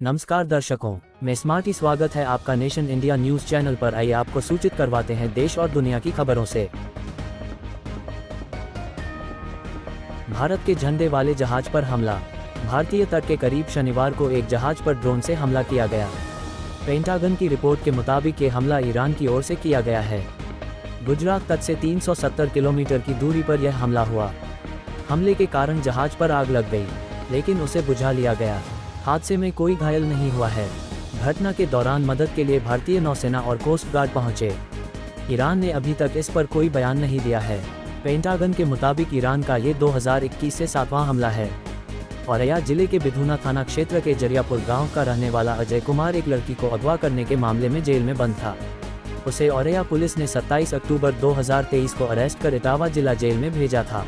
नमस्कार दर्शकों, मैं स्मार्टी स्वागत है आपका नेशन इंडिया न्यूज चैनल पर। आइए आपको सूचित करवाते हैं देश और दुनिया की खबरों से। भारत के झंडे वाले जहाज पर हमला। भारतीय तट के करीब शनिवार को एक जहाज पर ड्रोन से हमला किया गया। पेंटागन की रिपोर्ट के मुताबिक ये हमला ईरान की ओर से किया गया है। गुजरात तट से 370 किलोमीटर की दूरी पर यह हमला हुआ। हमले के कारण जहाज पर आग लग गई, लेकिन उसे बुझा लिया गया। हादसे में कोई घायल नहीं हुआ है। घटना के दौरान मदद के लिए भारतीय नौसेना और कोस्ट गार्ड पहुंचे। ईरान ने अभी तक इस पर कोई बयान नहीं दिया है। पेंटागन के मुताबिक ईरान का ये 2021 से 7वां हमला है। औरैया जिले के बिधुना थाना क्षेत्र के जरियापुर गांव का रहने वाला अजय कुमार एक लड़की को अगवा करने के मामले में जेल में बंद था। उसे औरैया पुलिस ने 27 अक्टूबर 2023 को अरेस्ट कर इटावा जिला जेल में भेजा था।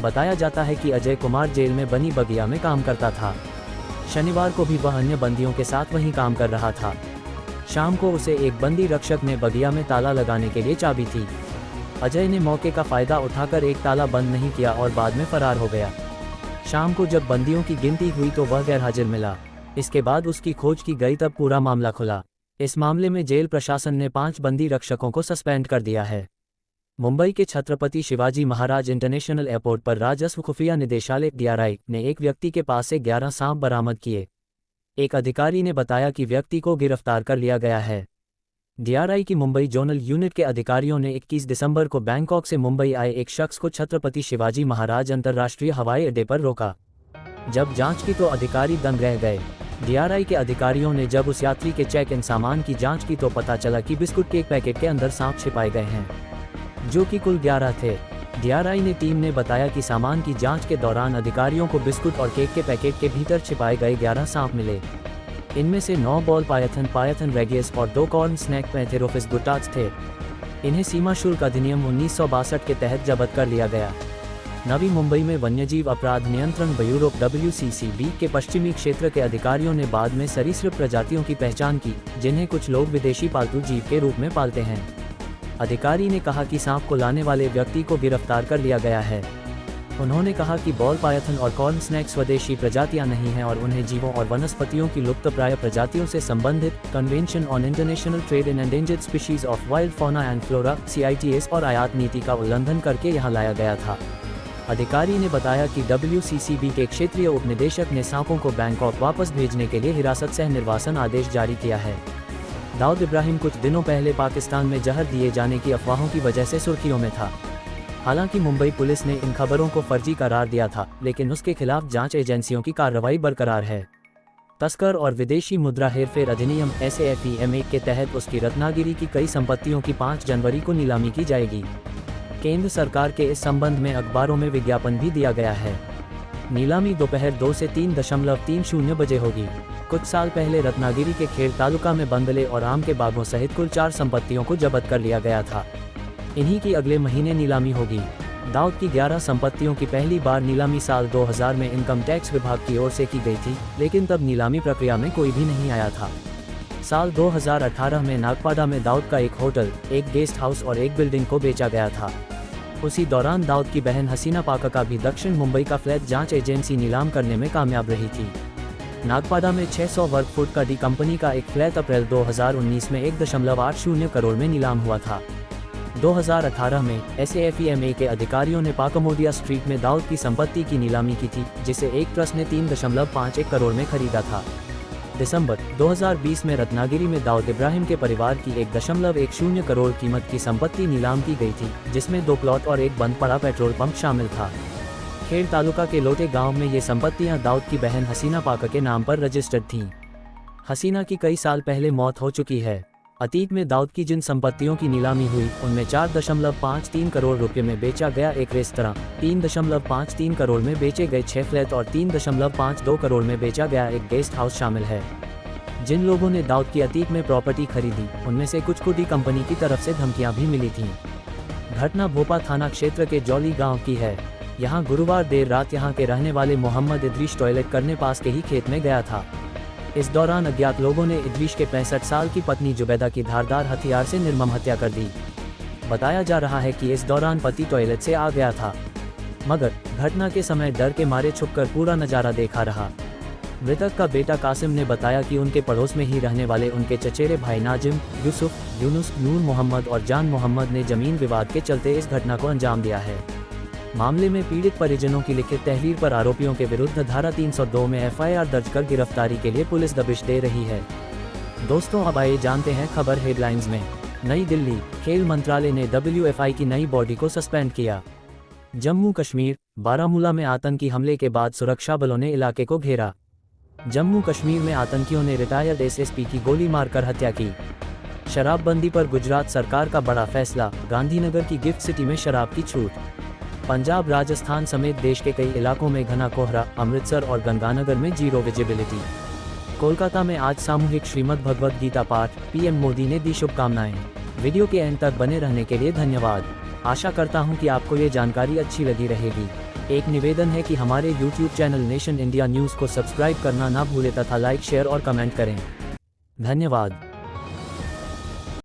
बताया जाता है कि अजय कुमार जेल में बनी बगिया में काम करता था। शनिवार को भी वह अन्य बंदियों के साथ वहीं काम कर रहा था। शाम को उसे एक बंदी रक्षक ने बगिया में ताला लगाने के लिए चाबी थी। अजय ने मौके का फायदा उठाकर एक ताला बंद नहीं किया और बाद में फरार हो गया। शाम को जब बंदियों की गिनती हुई तो वह गैरहाजिर मिला। इसके बाद उसकी खोज की गई, तब पूरा मामला खुला। इस मामले में जेल प्रशासन ने 5 बंदी रक्षकों को सस्पेंड कर दिया है। मुंबई के छत्रपति शिवाजी महाराज इंटरनेशनल एयरपोर्ट पर राजस्व खुफिया निदेशालय DRI ने एक व्यक्ति के पास से 11 सांप बरामद किए। एक अधिकारी ने बताया कि व्यक्ति को गिरफ्तार कर लिया गया है। DRI की मुंबई जोनल यूनिट के अधिकारियों ने 21 दिसंबर को बैंकॉक से मुंबई आए एक शख्स को छत्रपति शिवाजी महाराज अंतर्राष्ट्रीय हवाई अड्डे पर रोका। जब जांच की तो अधिकारी दंग रह गए। DRI के अधिकारियों ने जब उस यात्री के चेक इन सामान की जांच की तो पता चला कि बिस्कुट के एक पैकेट के अंदर सांप छिपाए गए हैं, जो कि कुल 11 थे। DRI टीम ने बताया कि सामान की जांच के दौरान अधिकारियों को बिस्कुट और केक के पैकेट के भीतर छिपाए गए 11 सांप मिले। इनमें से 9 बॉल पायथन रेगियस और 2 कॉर्न स्नैक पैंथेरोफिस गुटाट्स थे। इन्हें सीमा शुल्क अधिनियम 1962 के तहत जब्त कर लिया गया। नवी मुंबई में वन्यजीव अपराध नियंत्रण ब्यूरो WCCB के पश्चिमी क्षेत्र के अधिकारियों ने बाद में सरीसृप प्रजातियों की पहचान की, जिन्हें कुछ लोग विदेशी पालतू जीव के रूप में पालते हैं। अधिकारी ने कहा कि सांप को लाने वाले व्यक्ति को गिरफ्तार कर लिया गया है। उन्होंने कहा कि बॉल पायथन और कॉर्न स्नैक स्वदेशी प्रजातियां नहीं हैं और उन्हें जीवों और वनस्पतियों की लुप्तप्राय प्रजातियों से संबंधित convention on international trade in endangered species of wild fauna and flora CITES और आयात नीति का उल्लंघन करके यहां लाया गया था। अधिकारी ने बताया कि WCCB के क्षेत्रीय उपनिदेशक ने सांपों को बैंकॉक वापस भेजने के लिए हिरासत सह निर्वासन आदेश जारी किया है। दाऊद इब्राहिम कुछ दिनों पहले पाकिस्तान में जहर दिए जाने की अफवाहों की वजह से सुर्खियों में था। हालांकि मुंबई पुलिस ने इन खबरों को फर्जी करार दिया था, लेकिन उसके खिलाफ जांच एजेंसियों की कार्रवाई बरकरार है। तस्कर और विदेशी मुद्रा हेरफेर अधिनियम SAFEM1 के तहत उसकी रत्नागिरी की कई संपत्तियों की 5 जनवरी को नीलामी की जाएगी। केंद्र सरकार के इस संबंध में अखबारों में विज्ञापन भी दिया गया है। नीलामी दोपहर 2 से 3:30 बजे होगी। कुछ साल पहले रत्नागिरी के खेड़ तालुका में बंगले और आम के बागों सहित कुल 4 संपत्तियों को जब्त कर लिया गया था। इन्हीं की अगले महीने नीलामी होगी। दाऊद की 11 संपत्तियों की पहली बार नीलामी साल 2000 में इनकम टैक्स विभाग की ओर से की गई थी, लेकिन तब नीलामी प्रक्रिया में कोई भी नहीं आया था। साल 2018 में नागपाड़ा में दाऊद का एक होटल, एक गेस्ट हाउस और एक बिल्डिंग को बेचा गया था। उसी दौरान दाऊद की बहन हसीना पाका भी दक्षिण मुंबई का फ्लैट जांच एजेंसी नीलाम करने में कामयाब रही थी। नागपाड़ा में 600 वर्ग फुट का डी कंपनी का एक फ्लैट अप्रैल 2019 में 1.80 करोड़ में नीलाम हुआ था। 2018 में SAFEM1 के अधिकारियों ने पाकमोडिया स्ट्रीट में दाऊद की संपत्ति की नीलामी की थी, जिसे एक ट्रस्ट ने 3.51 करोड़ में खरीदा था। दिसंबर 2020 में रत्नागिरी में दाऊद इब्राहिम के परिवार की 1.10 करोड़ कीमत की संपत्ति नीलाम की गई थी, जिसमें 2 प्लॉट और एक बंद पड़ा पेट्रोल पंप शामिल था। खेड़ तालुका के लोटे गांव में ये संपत्तियां दाऊद की बहन हसीना पाका के नाम पर रजिस्टर्ड थीं। हसीना की कई साल पहले मौत हो चुकी है। अतीत में दाऊद की जिन संपत्तियों की नीलामी हुई उनमें 4.53 करोड़ रुपये में बेचा गया एक रेस्तरां, 3.53 करोड़ में बेचे गए 6 फ्लैट और 3.52 करोड़ में बेचा गया एक गेस्ट हाउस शामिल है। जिन लोगों ने दाऊद की अतीत में प्रॉपर्टी खरीदी, उनमें से कुछ को डी कंपनी की तरफ से धमकियां भी मिली थीं। घटना भोपा थाना क्षेत्र के जौली गाँव की है। यहाँ गुरुवार देर रात यहाँ के रहने वाले मोहम्मद इद्रीश टॉयलेट करने पास के ही खेत में गया था। इस दौरान अज्ञात लोगों ने इद्रीश के 65 साल की पत्नी जुबैदा की धारदार हथियार से निर्मम हत्या कर दी। बताया जा रहा है कि इस दौरान पति टॉयलेट से आ गया था, मगर घटना के समय डर के मारे छुपकर पूरा नज़ारा देखा रहा। मृतक का बेटा कासिम ने बताया कि उनके पड़ोस में ही रहने वाले उनके चचेरे भाई नाजिम, यूसुफ, यूनुस, नूर मोहम्मद और जान मोहम्मद ने जमीन विवाद के चलते इस घटना को अंजाम दिया है। मामले में पीड़ित परिजनों की लिखित तहरीर पर आरोपियों के विरुद्ध धारा 302 में FIR दर्ज कर गिरफ्तारी के लिए पुलिस दबिश दे रही है। दोस्तों, अब आइए जानते हैं खबर हेडलाइंस में। नई दिल्ली, खेल मंत्रालय ने WFI की नई बॉडी को सस्पेंड किया। जम्मू कश्मीर, बारामूला में आतंकी हमले के बाद सुरक्षा बलों ने इलाके को घेरा। जम्मू कश्मीर में आतंकियों ने रिटायर्ड SSP की गोली मारकर हत्या की। शराबबंदी पर गुजरात सरकार का बड़ा फैसला, गांधीनगर की गिफ्ट सिटी में शराब की छूट। पंजाब, राजस्थान समेत देश के कई इलाकों में घना कोहरा, अमृतसर और गंगानगर में जीरो विजिबिलिटी। कोलकाता में आज सामूहिक श्रीमद् भगवद गीता पाठ, PM मोदी ने दी शुभकामनाएं। वीडियो के अंत तक बने रहने के लिए धन्यवाद। आशा करता हूं कि आपको ये जानकारी अच्छी लगी रहेगी। एक निवेदन है कि हमारे YouTube channel nation India news को सब्सक्राइब करना ना भूलें तथा लाइक, शेयर और कमेंट करें। धन्यवाद।